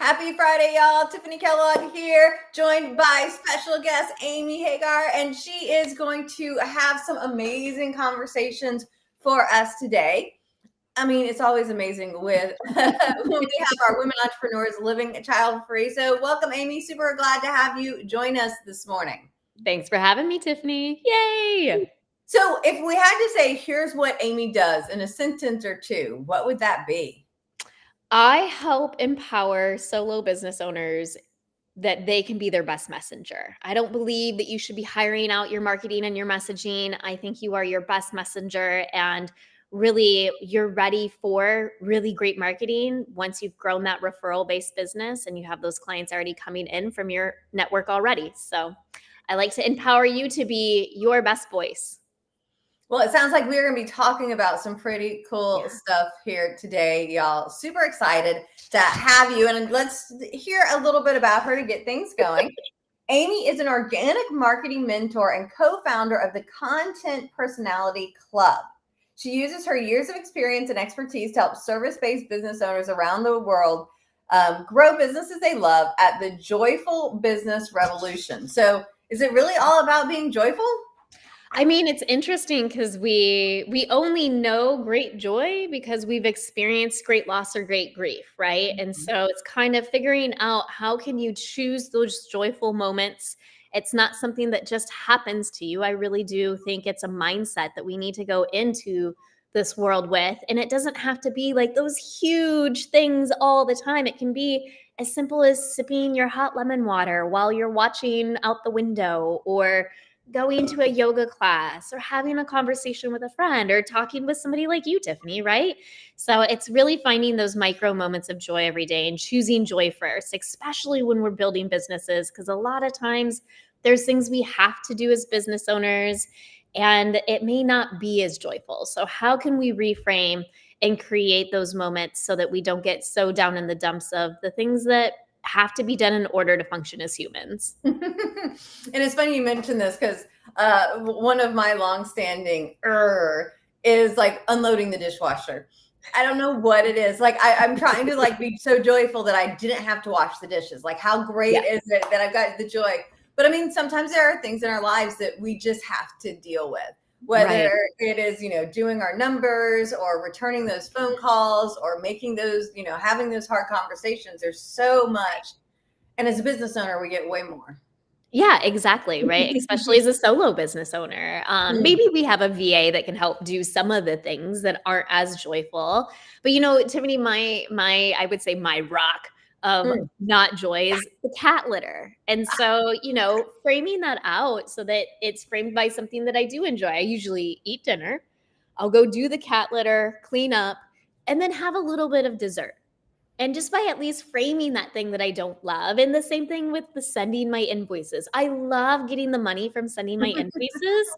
Happy Friday, y'all. Tiffanie Kellog here, joined by special guest Amy Hager, and she is going to have some amazing conversations for us today. I mean, it's always amazing with when we have our women entrepreneurs living child-free. So welcome, Amy. Super glad to have you join us this morning. Thanks for having me, Tiffany. Yay! So if we had to say, here's what Amy does in a sentence or two, what would that be? I help empower solo business owners that they can be their best messenger. I don't believe that you should be hiring out your marketing and your messaging. I think you are your best messenger, and really you're ready for really great marketing once you've grown that referral-based business and you have those clients already coming in from your network already. So I like to empower you to be your best voice. Well, it sounds like we're going to be talking about some pretty cool stuff here today, y'all. Super excited to have you. And let's hear a little bit about her to get things going. Amy is an organic marketing mentor and co-founder of the Content Personality Club. She uses her years of experience and expertise to help service-based business owners around the world grow businesses they love at the joyful business revolution. So is it really all about being joyful? I mean, it's interesting because we only know great joy because we've experienced great loss or great grief, right? Mm-hmm. And so it's kind of figuring out how can you choose those joyful moments. It's not something that just happens to you. I really do think it's a mindset that we need to go into this world with. And it doesn't have to be like those huge things all the time. It can be as simple as sipping your hot lemon water while you're watching out the window, or going to a yoga class, or having a conversation with a friend, or talking with somebody like you, Tiffany, right? So it's really finding those micro moments of joy every day and choosing joy first, especially when we're building businesses, because a lot of times there's things we have to do as business owners and it may not be as joyful. So how can we reframe and create those moments so that we don't get so down in the dumps of the things that have to be done in order to function as humans? And it's funny you mentioned this because one of my longstanding is like unloading the dishwasher. I don't know what it is. Like I'm trying to like be so joyful that I didn't have to wash the dishes. Like how great is it that I've got the joy? But I mean, sometimes there are things in our lives that we just have to deal with. Whether it is, doing our numbers or returning those phone calls or making those, having those hard conversations. There's so much. And as a business owner, we get way more. Yeah, exactly. Right. Especially as a solo business owner. Maybe we have a VA that can help do some of the things that aren't as joyful. But Tiffany, I would say my rock of not joy is the cat litter. And so, framing that out so that it's framed by something that I do enjoy. I usually eat dinner. I'll go do the cat litter, clean up, and then have a little bit of dessert. And just by at least framing that thing that I don't love. And the same thing with the sending my invoices. I love getting the money from sending my invoices,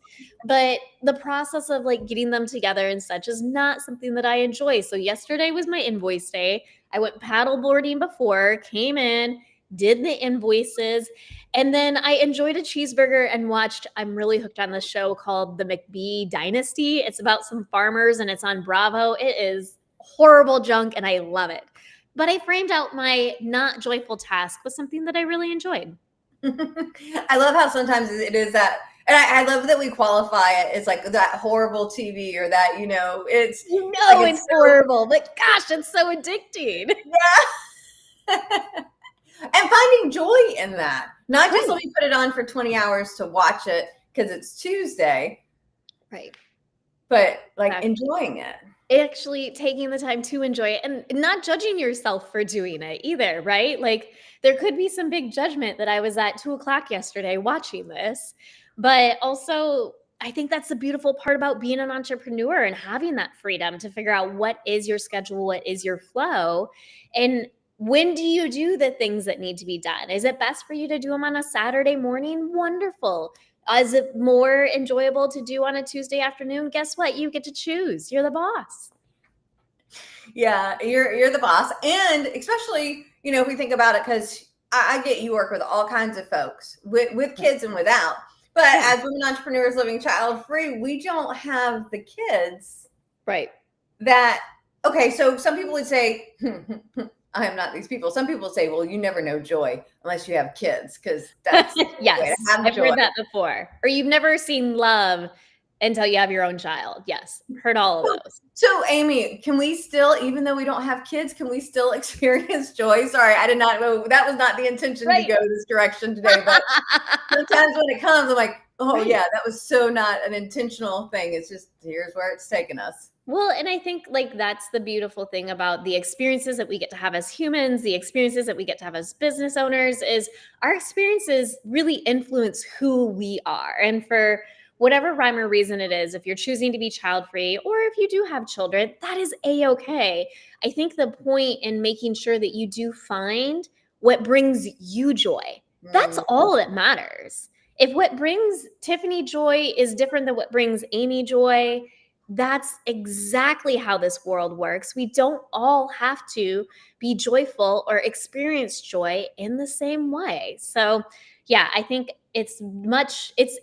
but the process of like getting them together and such is not something that I enjoy. So yesterday was my invoice day. I went paddle boarding before, came in, did the invoices, and then I enjoyed a cheeseburger and watched, I'm really hooked on this show called The McBee Dynasty. It's about some farmers and it's on Bravo. It is horrible junk and I love it. But I framed out my not joyful task with something that I really enjoyed. I love how sometimes it is that, and I love that we qualify it as like that horrible TV or that, it's it's horrible, but gosh, it's so addicting. Yeah. And finding joy in that, not just let me put it on for 20 hours to watch it because it's Tuesday. Right. But like enjoying it. Actually taking the time to enjoy it and not judging yourself for doing it either, right? Like there could be some big judgment that I was at 2:00 yesterday watching this, but also I think that's the beautiful part about being an entrepreneur and having that freedom to figure out what is your schedule, what is your flow, and when do you do the things that need to be done? Is it best for you to do them on a Saturday morning? Wonderful. Is it more enjoyable to do on a Tuesday afternoon? Guess what? You get to choose. You're the boss. Yeah, you're the boss. And especially, if we think about it, because I get you work with all kinds of folks with kids and without. But as women entrepreneurs living child-free, we don't have the kids. Right. Okay, so some people would say, I am not these people. Some people say, well, you never know joy unless you have kids, because that's the way Yes, to have I've joy. heard that before. Or you've never seen love until you have your own child. Yes, heard all of those. So, Amy, can we still, even though we don't have kids, can we still experience joy? Sorry, I did not know, that was not the intention to go this direction today, but sometimes when it comes, I'm like, oh yeah, that was so not an intentional thing. It's just, here's where it's taken us. Well, and I think like that's the beautiful thing about the experiences that we get to have as humans, the experiences that we get to have as business owners, is our experiences really influence who we are. And for whatever rhyme or reason it is, if you're choosing to be child-free or if you do have children, that is a-okay. I think the point in making sure that you do find what brings you joy, that's all that matters. If what brings Tiffanie joy is different than what brings Amy joy, that's exactly how this world works. We don't all have to be joyful or experience joy in the same way. So, yeah, I think it's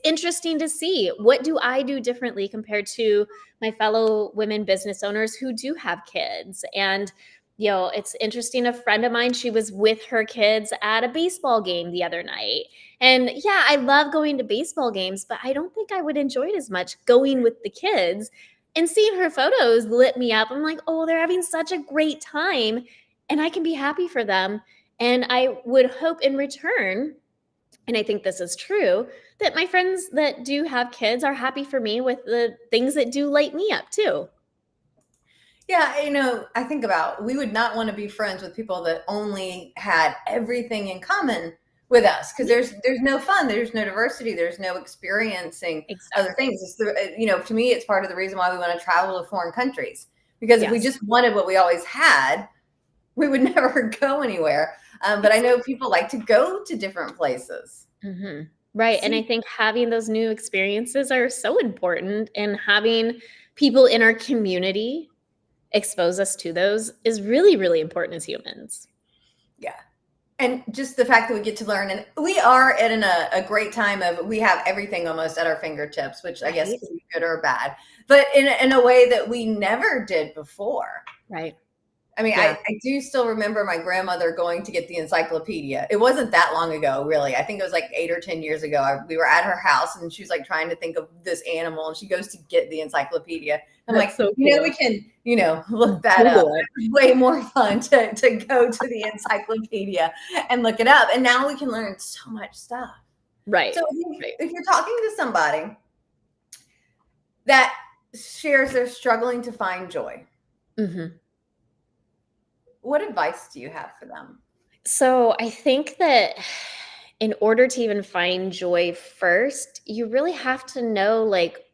interesting to see, what do I do differently compared to my fellow women business owners who do have kids. And it's interesting. A friend of mine, she was with her kids at a baseball game the other night. And yeah, I love going to baseball games, but I don't think I would enjoy it as much going with the kids. And seeing her photos lit me up. I'm like, oh, they're having such a great time, and I can be happy for them. And I would hope in return, and I think this is true, that my friends that do have kids are happy for me with the things that do light me up too. Yeah, I think about, we would not want to be friends with people that only had everything in common with us, because there's no fun, there's no diversity, there's no experiencing other things. It's to me, it's part of the reason why we want to travel to foreign countries, because if we just wanted what we always had, we would never go anywhere. But I know people like to go to different places. Mm-hmm. Right. And I think having those new experiences are so important, and having people in our community expose us to those is really, really important as humans. Yeah. And just the fact that we get to learn, and we are in a great time of, we have everything almost at our fingertips, which I guess could be good or bad, but in a way that we never did before. Right. I mean, I do still remember my grandmother going to get the encyclopedia. It wasn't that long ago, really. I think it was like 8 or 10 years ago. We were at her house, and she was like trying to think of this animal, and she goes to get the encyclopedia. I'm like, so cool. We can, look that up. It's way more fun to go to the encyclopedia and look it up. And now we can learn so much stuff. Right. So if you're talking to somebody that shares they're struggling to find joy, what advice do you have for them? So I think that in order to even find joy first, you really have to know, like,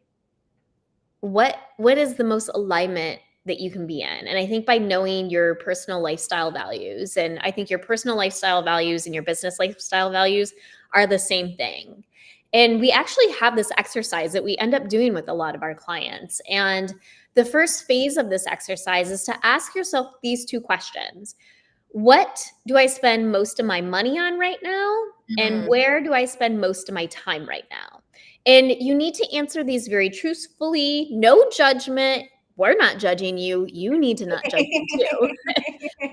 what is the most alignment that you can be in. And I think by knowing your personal lifestyle values, and I think your personal lifestyle values and your business lifestyle values are the same thing. And we actually have this exercise that we end up doing with a lot of our clients. And the first phase of this exercise is to ask yourself these two questions. What do I spend most of my money on right now? And where do I spend most of my time right now? And you need to answer these very truthfully, no judgment. We're not judging you. You need to not judge them too.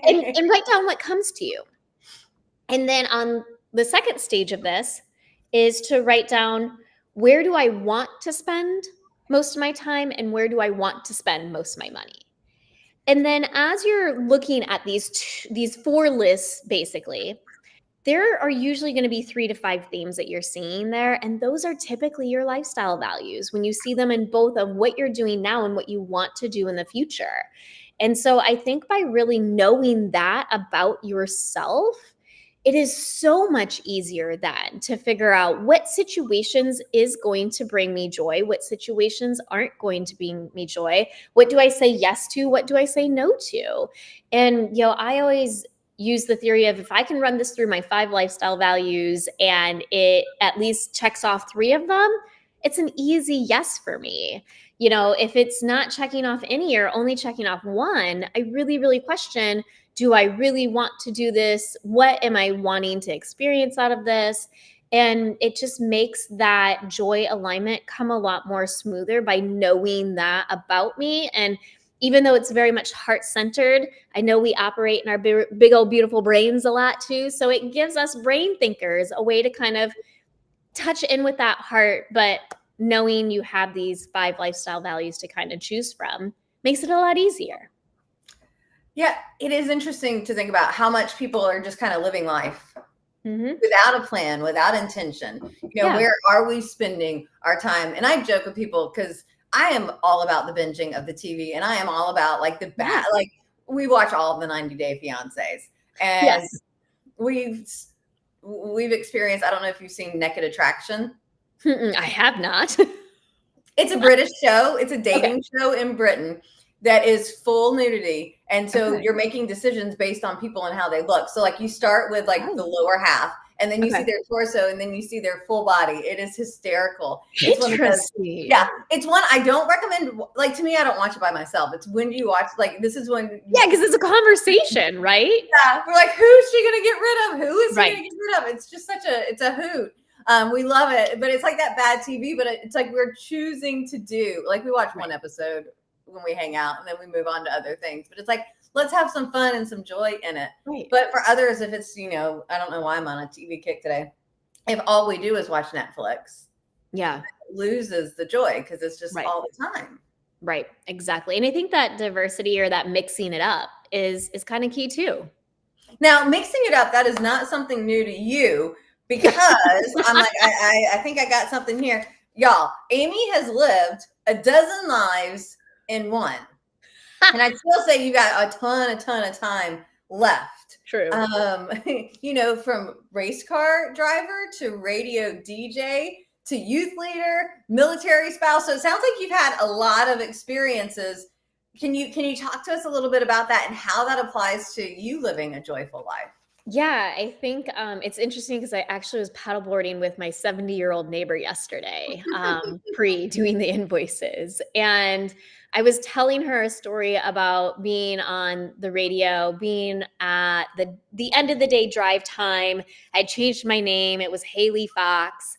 and write down what comes to you. And then on the second stage of this is to write down, where do I want to spend most of my time, and where do I want to spend most of my money? And then as you're looking at these 4 lists, basically, there are usually going to be 3 to 5 themes that you're seeing there. And those are typically your lifestyle values when you see them in both of what you're doing now and what you want to do in the future. And so I think by really knowing that about yourself, it is so much easier then to figure out what situations is going to bring me joy, what situations aren't going to bring me joy, what do I say yes to, what do I say no to. And I always use the theory of, if I can run this through my 5 lifestyle values and it at least checks off 3 of them, it's an easy yes for me. If it's not checking off any or only checking off 1, I really, really question, do I really want to do this? What am I wanting to experience out of this? And it just makes that joy alignment come a lot more smoother by knowing that about me. And even though it's very much heart-centered, I know we operate in our big old beautiful brains a lot too. So it gives us brain thinkers a way to kind of touch in with that heart, but knowing you have these 5 lifestyle values to kind of choose from makes it a lot easier. Yeah, it is interesting to think about how much people are just kind of living life without a plan, without intention. Where are we spending our time? And I joke with people because I am all about the binging of the TV, and I am all about like the bad, like we watch all of the 90 Day Fiancés, and we've experienced, I don't know if you've seen Naked Attraction. I have not. It's a British show. It's a dating show in Britain that is full nudity. And so you're making decisions based on people and how they look. So like you start with like the lower half, and then you see their torso, and then you see their full body. It is hysterical. It's Interesting. It's one I don't recommend. Like, to me, I don't watch it by myself. It's when you watch, like, this is when. Because it's a conversation, right? Yeah. We're like, who's she going to get rid of? Who is she going to get rid of? It's just it's a hoot. We love it, but it's like that bad TV, but it's like we're choosing to do, like we watch one episode when we hang out, and then we move on to other things, but it's like, let's have some fun and some joy in it. But for others, if it's, I don't know why I'm on a TV kick today. If all we do is watch Netflix, it loses the joy because it's just all the time. Right. Exactly. And I think that diversity or that mixing it up is kind of key too. Now, mixing it up, that is not something new to you, because I'm like, I think I got something here. Y'all, Amy has lived a dozen lives in one. And I'd still say you got a ton of time left. True. From race car driver to radio DJ to youth leader, military spouse. So it sounds like you've had a lot of experiences. Can you talk to us a little bit about that and how that applies to you living a joyful life? Yeah, I think it's interesting because I actually was paddleboarding with my 70-year-old neighbor yesterday, pre doing the invoices. And I was telling her a story about being on the radio, being at the end of the day drive time. I changed my name. It was Haley Fox.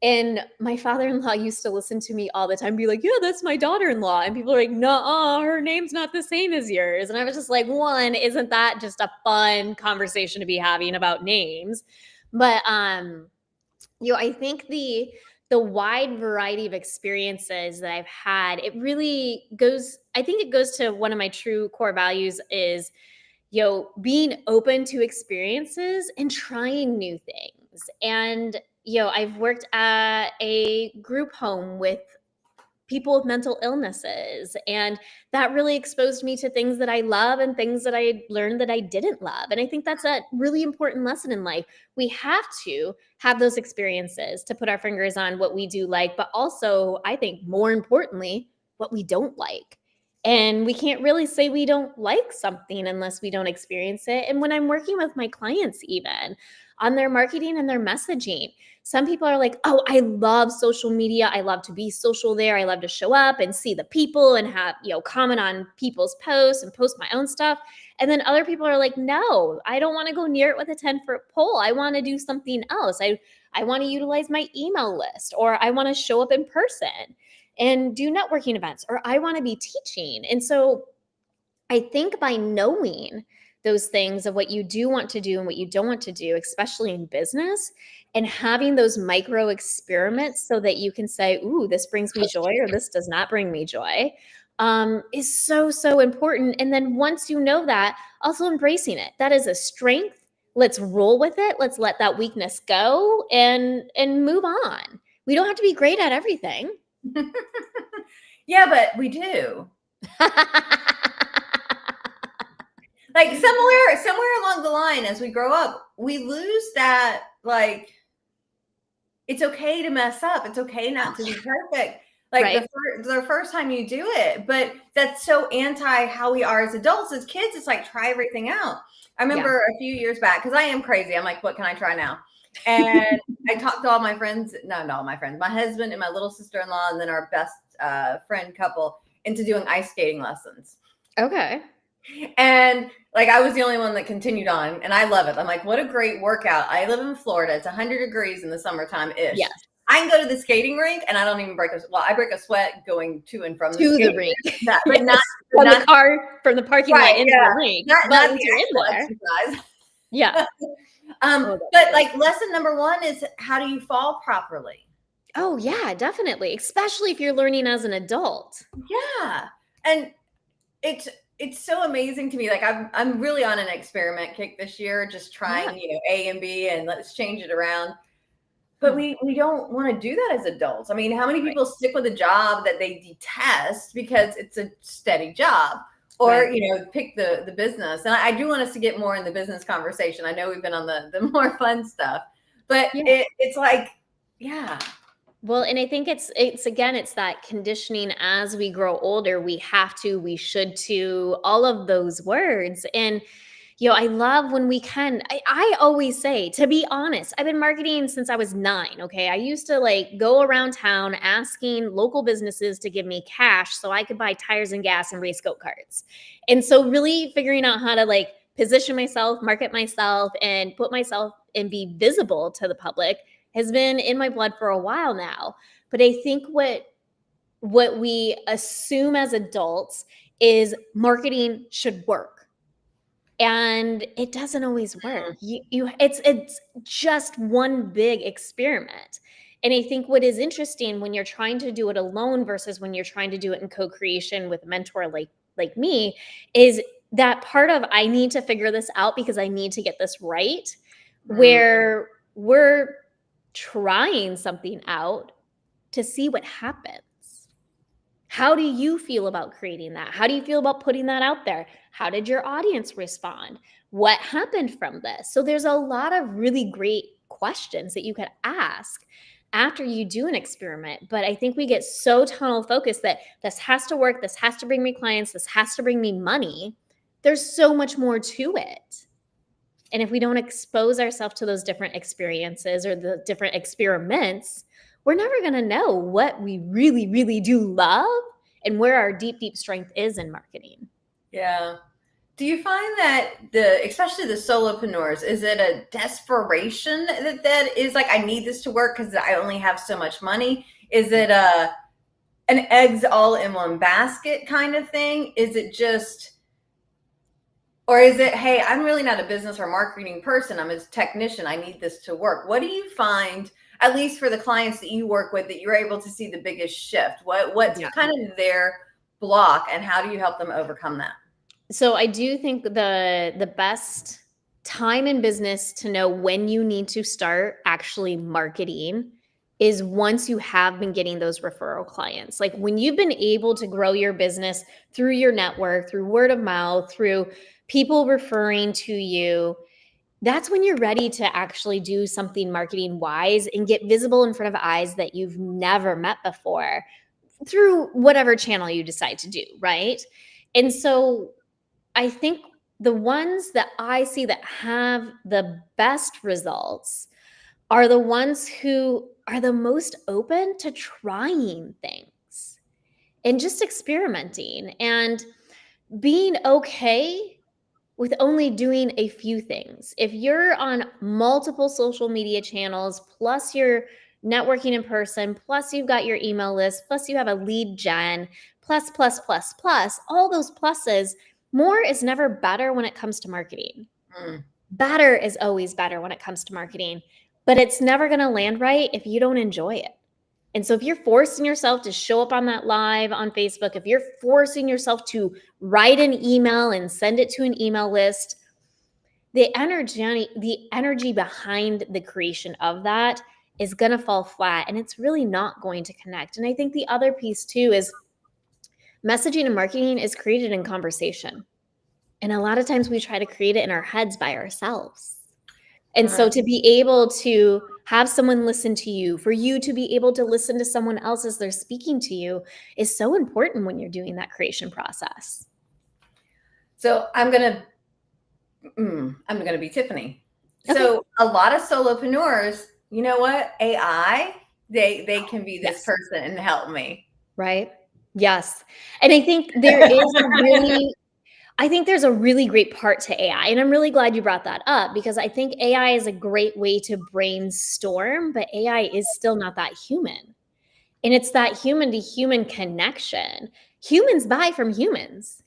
And my father-in-law used to listen to me all the time, be like, yeah, that's my daughter-in-law. And people are like, no, her name's not the same as yours. And I was just like, one, isn't that just a fun conversation to be having about names? But, I think the wide variety of experiences that I've had, it really goes, I think it goes to one of my true core values is, being open to experiences and trying new things. And I've worked at a group home with people with mental illnesses, and that really exposed me to things that I love and things that I learned that I didn't love. And I think that's a really important lesson in life. We have to have those experiences to put our fingers on what we do like, but also, I think more importantly, what we don't like. And we can't really say we don't like something unless we don't experience it. And when I'm working with my clients, even on their marketing and their messaging, some people are like, oh, I love social media. I love to be social there. I love to show up and see the people and have, comment on people's posts and post my own stuff. And then other people are like, no, I don't want to go near it with a 10-foot pole. I want to do something else. I want to utilize my email list, or I want to show up in person and do networking events, or I want to be teaching. And so I think by knowing those things of what you do want to do and what you don't want to do, especially in business, and having those micro experiments so that you can say, ooh, this brings me joy or this does not bring me joy, is so, so important. And then once you know that, also embracing it. That is a strength. Let's roll with it. Let's let that weakness go and move on. We don't have to be great at everything. Yeah, but we do. Like somewhere along the line, as we grow up, we lose that, like, it's okay to mess up. It's okay not to be perfect. Like the first time you do it, but that's so anti how we are as adults. As kids, it's like, try everything out. I remember a few years back, because I am crazy. I'm like, what can I try now? And I talked to all my friends, not all my friends, my husband and my little sister-in-law, and then our best friend couple, into doing ice skating lessons. Okay. And like, I was the only one that continued on, and I love it. I'm like, what a great workout. I live in Florida. It's 100 degrees in the summertime-ish. Yes. I can go to the skating rink and I don't even break I break a sweat going to and from the To the skating rink. rink. But Yes. not From the car, from the parking lot into the rink. Not But the once you're in actual there. exercise. Yeah. But like lesson number 1 is how do you fall properly? Oh yeah, definitely. Especially if you're learning as an adult. Yeah. And it's so amazing to me. Like I'm really on an experiment kick this year, just trying, A and B and let's change it around. But we don't want to do that as adults. I mean, how many people stick with a job that they detest because it's a steady job? Or, pick the business. And I do want us to get more in the business conversation. I know we've been on the more fun stuff, but it's like, yeah. Well, and I think it's again, it's that conditioning as we grow older, we have to, we should to, all of those words. And I love when we can. I always say, to be honest, I've been marketing since I was 9. Okay. I used to like go around town asking local businesses to give me cash so I could buy tires and gas and race go-karts. And so really figuring out how to like position myself, market myself, and put myself and be visible to the public has been in my blood for a while now. But I think what we assume as adults is marketing should work. And it doesn't always work. It's just one big experiment. And I think what is interesting when you're trying to do it alone versus when you're trying to do it in co-creation with a mentor like me is that part of I need to figure this out because I need to get this right, where we're trying something out to see what happens. How do you feel about creating that? How do you feel about putting that out there? How did your audience respond? What happened from this? So there's a lot of really great questions that you could ask after you do an experiment. But I think we get so tunnel focused that this has to work, this has to bring me clients, this has to bring me money. There's so much more to it. And if we don't expose ourselves to those different experiences or the different experiments, we're never going to know what we really, really do love and where our deep, deep strength is in marketing. Yeah. Do you find that especially the solopreneurs, is it a desperation that is like, I need this to work because I only have so much money? Is it an eggs all in one basket kind of thing? Is it just, or is it, hey, I'm really not a business or marketing person. I'm a technician. I need this to work. What do you find, at least for the clients that you work with, that you're able to see the biggest shift? What's kind of their block and how do you help them overcome that? So I do think the best time in business to know when you need to start actually marketing is once you have been getting those referral clients. Like when you've been able to grow your business through your network, through word of mouth, through people referring to you, that's when you're ready to actually do something marketing wise and get visible in front of eyes that you've never met before through whatever channel you decide to do, right? And so I think the ones that I see that have the best results are the ones who are the most open to trying things and just experimenting and being okay with only doing a few things. If you're on multiple social media channels, plus you're networking in person, plus you've got your email list, plus you have a lead gen, plus, all those pluses, more is never better when it comes to marketing. Better is always better when it comes to marketing, but it's never going to land right if you don't enjoy it. And so if you're forcing yourself to show up on that live on Facebook, if you're forcing yourself to write an email and send it to an email list, the energy behind the creation of that is going to fall flat and it's really not going to connect. And I think the other piece too is messaging and marketing is created in conversation. And a lot of times we try to create it in our heads by ourselves. And so to be able to have someone listen to you, for you to be able to listen to someone else as they're speaking to you is so important when you're doing that creation process. So I'm going to be Tiffanie. Okay. So a lot of solopreneurs, you know what? AI, they can be this person and help me. Right? Yes. And I think there is I think there's a really great part to AI, and I'm really glad you brought that up because I think AI is a great way to brainstorm, but AI is still not that human. And it's that human to human connection. Humans buy from humans.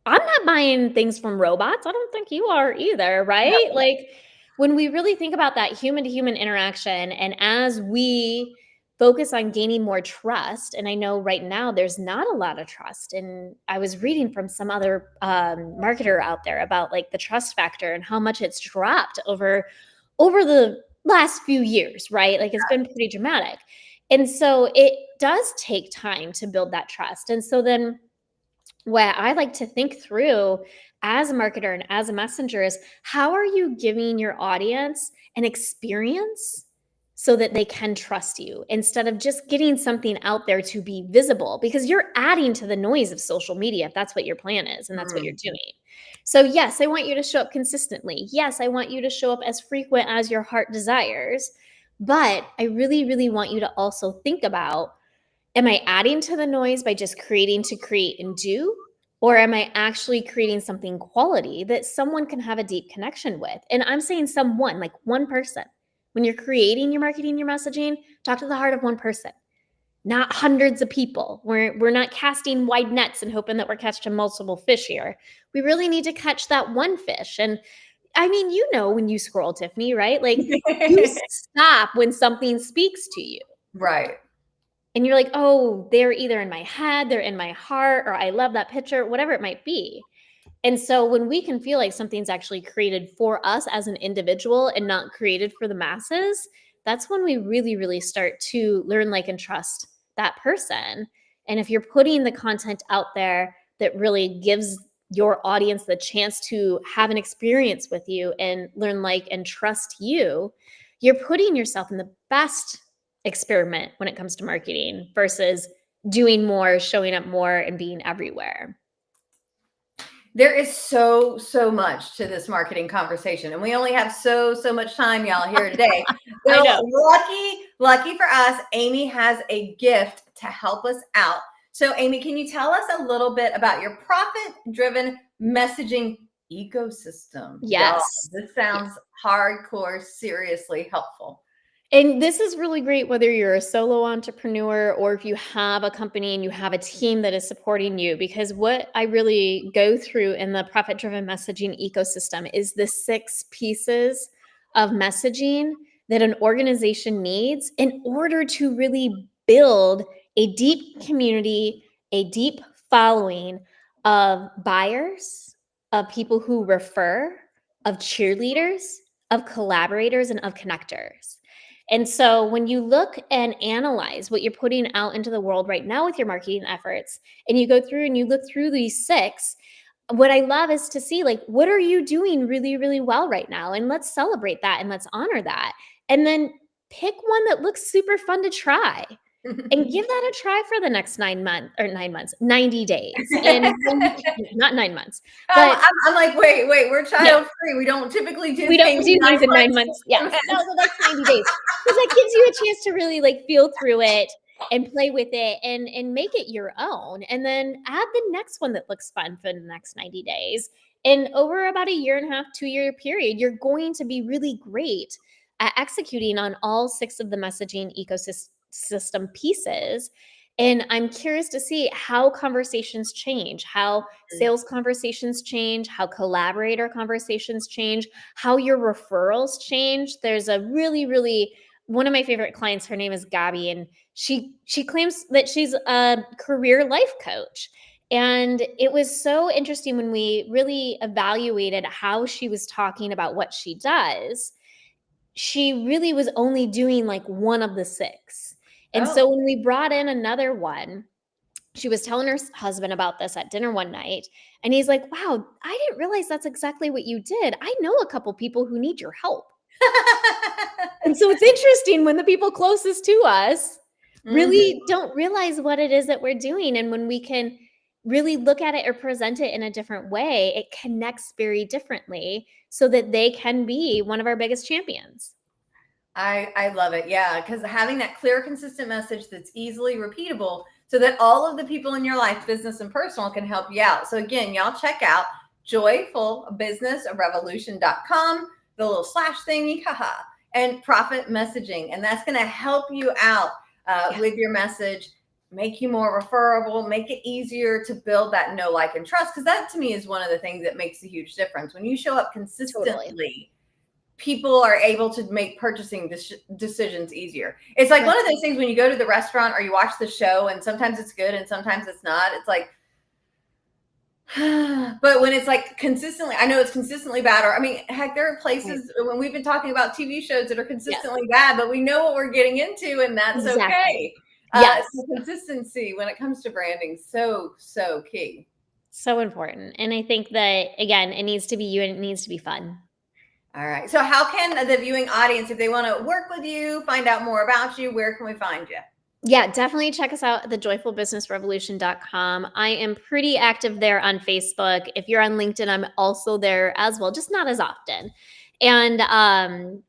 I'm not buying things from robots. I don't think you are either, right? No. Like when we really think about that human to human interaction, and as we focus on gaining more trust, and I know right now there's not a lot of trust. And I was reading from some other marketer out there about like the trust factor and how much it's dropped over the last few years, right? Like it's been pretty dramatic. And so it does take time to build that trust. And so then what I like to think through as a marketer and as a messenger is how are you giving your audience an experience so that they can trust you instead of just getting something out there to be visible, because you're adding to the noise of social media if that's what your plan is and that's what you're doing. So yes, I want you to show up consistently. Yes, I want you to show up as frequent as your heart desires. But I really, really want you to also think about, am I adding to the noise by just creating to create and do? Or am I actually creating something quality that someone can have a deep connection with? And I'm saying someone, like one person. When you're creating your marketing, your messaging, talk to the heart of one person, not hundreds of people. We're not casting wide nets and hoping that we're catching multiple fish here. We really need to catch that one fish. And I mean, you know, when you scroll, Tiffany, right? Like you stop when something speaks to you. Right. And you're like, oh, they're either in my head, they're in my heart, or I love that picture, whatever it might be. And so when we can feel like something's actually created for us as an individual and not created for the masses, that's when we really, really start to learn, like, and trust that person. And if you're putting the content out there that really gives your audience the chance to have an experience with you and learn, like, and trust you, you're putting yourself in the best experiment when it comes to marketing versus doing more, showing up more, and being everywhere. There is so much to this marketing conversation, and we only have so much time, y'all, here today. I So know. lucky for us, Amy has a gift to help us out. So Amy, can you tell us a little bit about your profit-driven messaging ecosystem? Y'all, Yes. this sounds hardcore, seriously helpful. And this is really great whether you're a solo entrepreneur or if you have a company and you have a team that is supporting you, because what I really go through in the profit-driven messaging ecosystem is the 6 pieces of messaging that an organization needs in order to really build a deep community, a deep following of buyers, of people who refer, of cheerleaders, of collaborators, and of connectors. And so when you look and analyze what you're putting out into the world right now with your marketing efforts, and you go through and you look through these 6, what I love is to see, like, what are you doing really, really well right now? And let's celebrate that and let's honor that. And then pick one that looks super fun to try and give that a try for the next 9 months, 90 days. And not 9 months, but I'm like, wait, we're yeah, child free. We don't typically do we don't things do 9 things in 9 months. months. Yes. No, so that's 90 days. Because that gives you a chance to really like feel through it and play with it and make it your own. And then add the next one that looks fun for the next 90 days. And over about a 1.5 year, 2 year period, you're going to be really great at executing on all 6 of the messaging ecosystem pieces. And I'm curious to see how conversations change, how sales conversations change, how collaborator conversations change, how your referrals change. There's a really one of my favorite clients, her name is Gabby, and she claims that she's a career life coach. And it was so interesting when we really evaluated how she was talking about what she does. She really was only doing like one of the 6. And Oh. so when we brought in another one, she was telling her husband about this at dinner one night. And he's like, wow, I didn't realize that's exactly what you did. I know a couple people who need your help. And so it's interesting when the people closest to us really don't realize what it is that we're doing. And when we can really look at it or present it in a different way, it connects very differently so that they can be one of our biggest champions. I love it. Yeah. Because having that clear, consistent message that's easily repeatable so that all of the people in your life, business and personal, can help you out. So again, y'all check out joyfulbusinessrevolution.com, the little slash thingy, haha, and profit messaging. And that's going to help you out with your message, make you more referable, make it easier to build that know, like, and trust. Because that to me is one of the things that makes a huge difference. When you show up consistently, people are able to make purchasing decisions easier. It's like one of those things when you go to the restaurant or you watch the show and sometimes it's good and sometimes it's not. It's like, but when it's like consistently, I know it's consistently bad, or I mean, heck, there are places when we've been talking about TV shows that are consistently bad, but we know what we're getting into and that's okay. Yes. So consistency when it comes to branding, so key. So important. And I think that, again, it needs to be you and it needs to be fun. All right. So how can the viewing audience, if they want to work with you, find out more about you, where can we find you? Yeah, definitely check us out at thejoyfulbusinessrevolution.com. I am pretty active there on Facebook. If you're on LinkedIn, I'm also there as well, just not as often. And,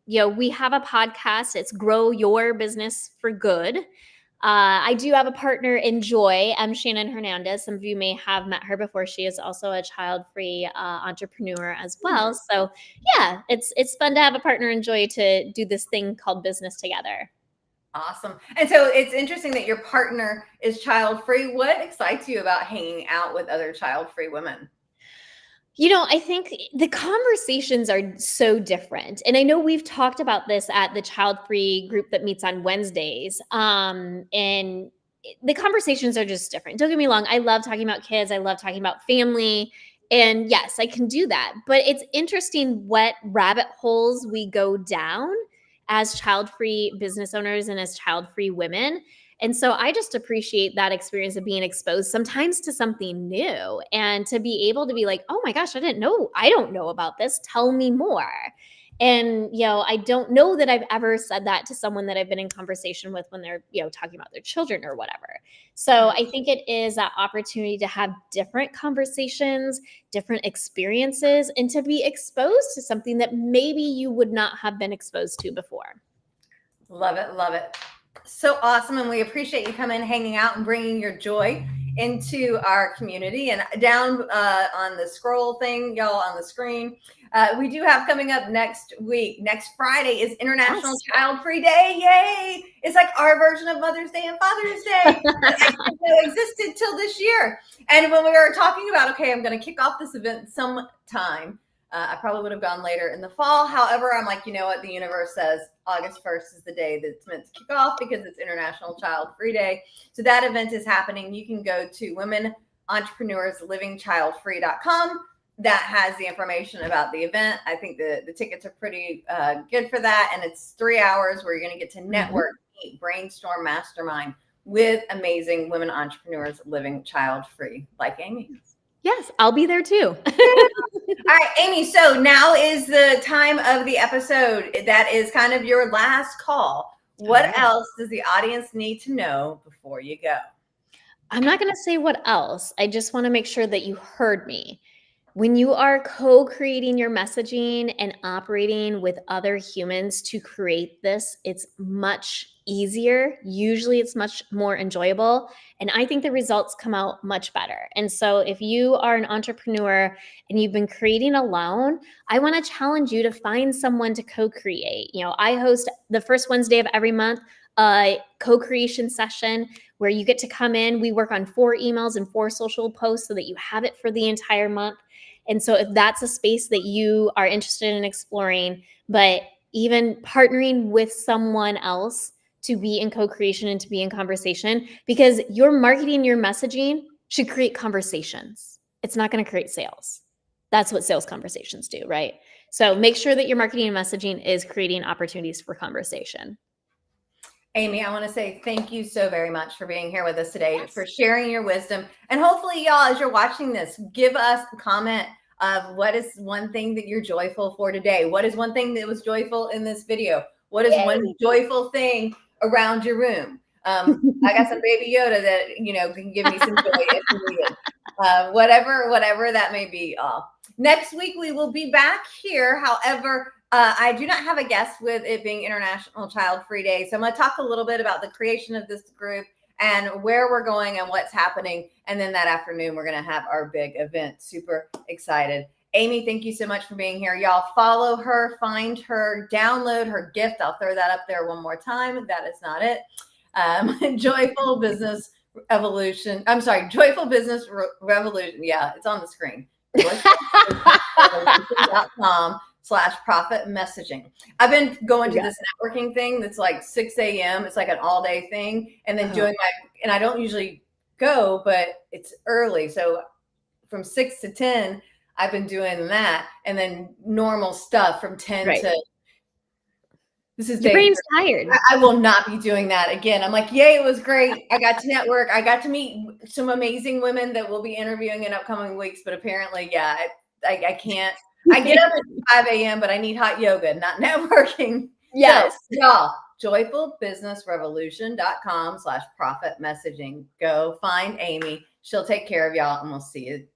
we have a podcast. It's Grow Your Business for Good. I do have a partner in Joy. I'm Shannon Hernandez. Some of you may have met her before. She is also a child-free entrepreneur as well. So yeah, it's fun to have a partner in Joy to do this thing called business together. Awesome. And so it's interesting that your partner is child-free. What excites you about hanging out with other child-free women? I think the conversations are so different. And I know we've talked about this at the Childfree group that meets on Wednesdays. And the conversations are just different. Don't get me wrong. I love talking about kids. I love talking about family. And yes, I can do that. But it's interesting what rabbit holes we go down as child-free business owners and as child-free women. And so I just appreciate that experience of being exposed sometimes to something new and to be able to be like, oh my gosh, I don't know about this. Tell me more. And, I don't know that I've ever said that to someone that I've been in conversation with when they're, talking about their children or whatever. So I think it is that opportunity to have different conversations, different experiences, and to be exposed to something that maybe you would not have been exposed to before. Love it. Love it. So awesome. And we appreciate you coming, hanging out, and bringing your joy into our community. And down on the scroll thing, y'all on the screen, we do have coming up next week. Next Friday is International Child-Free Day. Yay! It's like our version of Mother's Day and Father's Day. It existed till this year. And when we were talking about, okay, I'm going to kick off this event sometime, I probably would have gone later in the fall. However, I'm like, you know what? The universe says August 1st is the day that's meant to kick off because it's International Child-Free Day. So that event is happening. You can go to womenentrepreneursLivingChildFree.com. That has the information about the event. I think the tickets are pretty good for that. And it's 3 hours where you're going to get to network, meet, brainstorm, mastermind with amazing women entrepreneurs living child-free like Amy. Yes, I'll be there too. All right, Amy. So now is the time of the episode. That is kind of your last call. What else does the audience need to know before you go? I'm not going to say what else. I just want to make sure that you heard me. When you are co-creating your messaging and operating with other humans to create this, it's much easier. Usually it's much more enjoyable. And I think the results come out much better. And so if you are an entrepreneur and you've been creating alone, I want to challenge you to find someone to co-create. I host the first Wednesday of every month a co-creation session where you get to come in. We work on 4 emails and 4 social posts so that you have it for the entire month. And so if that's a space that you are interested in exploring, but even partnering with someone else to be in co-creation and to be in conversation, because your marketing, your messaging should create conversations. It's not going to create sales. That's what sales conversations do, right? So make sure that your marketing and messaging is creating opportunities for conversation. Amy, I want to say thank you so very much for being here with us today, for sharing your wisdom. And hopefully, y'all, as you're watching this, give us a comment of what is one thing that you're joyful for today. What is one thing that was joyful in this video? What is one joyful thing around your room? I got some baby Yoda that, can give me some joy if you need it. Whatever that may be. Next week, we will be back here. However, I do not have a guest with it being International Child-Free Day. So I'm going to talk a little bit about the creation of this group and where we're going and what's happening. And then that afternoon, we're going to have our big event. Super excited. Amy, thank you so much for being here. Y'all follow her, find her, download her gift. I'll throw that up there one more time. That is not it. Joyful Business Evolution. I'm sorry, Joyful Business Revolution. Yeah, it's on the screen. joyfulbusinessrevolution.com/profit messaging. I've been going to this networking thing that's like 6 a.m. It's like an all day thing. And then doing and I don't usually go, but it's early. So from 6 to 10, I've been doing that. And then normal stuff from 10 to this is your brain's tired. I will not be doing that again. I'm like, yay, it was great. I got to network. I got to meet some amazing women that we'll be interviewing in upcoming weeks. But apparently, yeah, I can't. I get up at 5 a.m., but I need hot yoga, not networking. Yes. So, y'all, joyfulbusinessrevolution.com/profit messaging. Go find Amy. She'll take care of y'all, and we'll see you